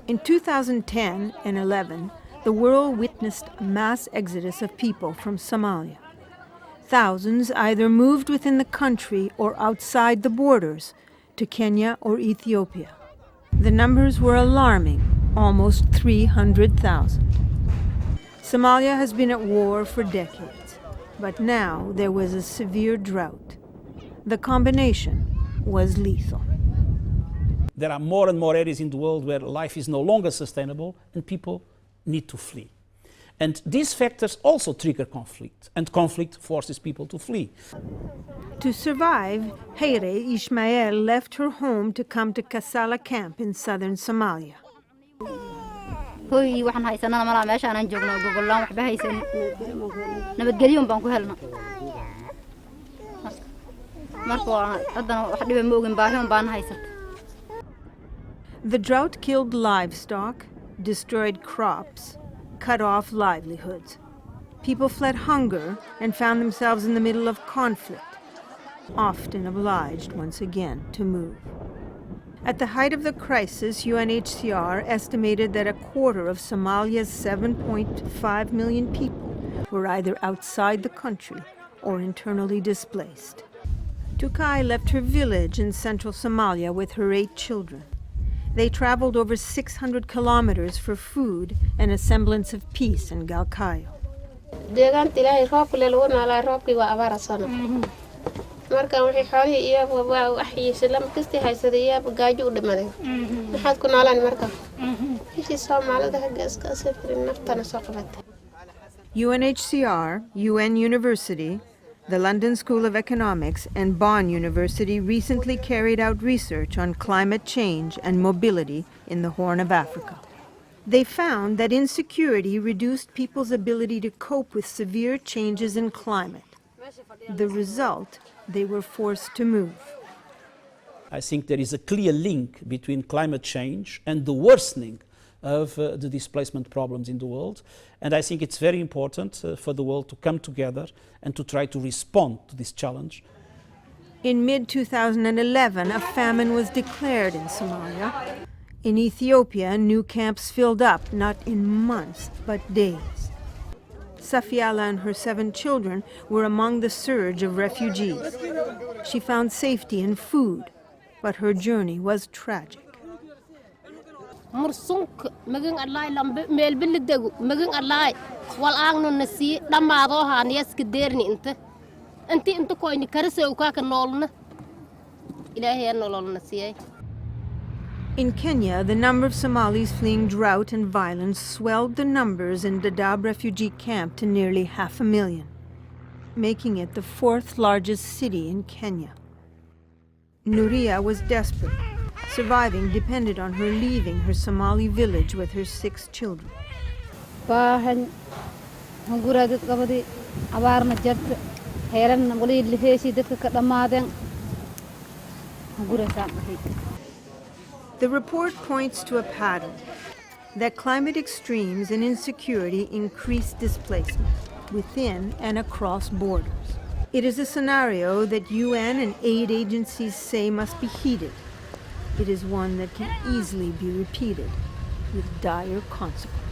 In 2010 and 11, the world witnessed a mass exodus of people from Somalia. Thousands either moved within the country or outside the borders to Kenya or Ethiopia. The numbers were alarming, almost 300,000. Somalia has been at war for decades, but now there was a severe drought. The combination was lethal. There are more and more areas in the world where life is no longer sustainable and people need to flee. And these factors also trigger conflict, and conflict forces people to flee. To survive, Heire Ismail left her home to come to Kasala camp in southern Somalia. The drought killed livestock, destroyed crops, cut off livelihoods. People fled hunger and found themselves in the middle of conflict, often obliged once again to move. At the height of the crisis, UNHCR estimated that a quarter of Somalia's 7.5 million people were either outside the country or internally displaced. Tukai left her village in central Somalia with her 8 children. They traveled over 600 kilometers for food and a semblance of peace in Galkayo. UNHCR, UN University, the London School of Economics and Bonn University recently carried out research on climate change and mobility in the Horn of Africa. They found that insecurity reduced people's ability to cope with severe changes in climate. The result, they were forced to move. I think there is a clear link between climate change and the worsening of the displacement problems in the world. And I think it's very important for the world to come together and to try to respond to this challenge. In mid-2011, a famine was declared in Somalia. In Ethiopia, new camps filled up, not in months, but days. Safiala and her 7 children were among the surge of refugees. She found safety in food, but her journey was tragic. مرسونك مجن الله ميل بالدجو مجن الله والآن النسي لما ضوها نيس كديرني أنت كويني كرسي وكاك النولنا إلهي النولنا نسيه. In Kenya, the number of Somalis fleeing drought and violence swelled the numbers in Dadaab refugee camp to nearly 500,000, making it the 4th largest city in Kenya. Nuria was desperate. Surviving depended on her leaving her Somali village with her 6 children. The report points to a pattern that climate extremes and insecurity increase displacement within and across borders. It is a scenario that UN and aid agencies say must be heeded. It is one that can easily be repeated with dire consequences.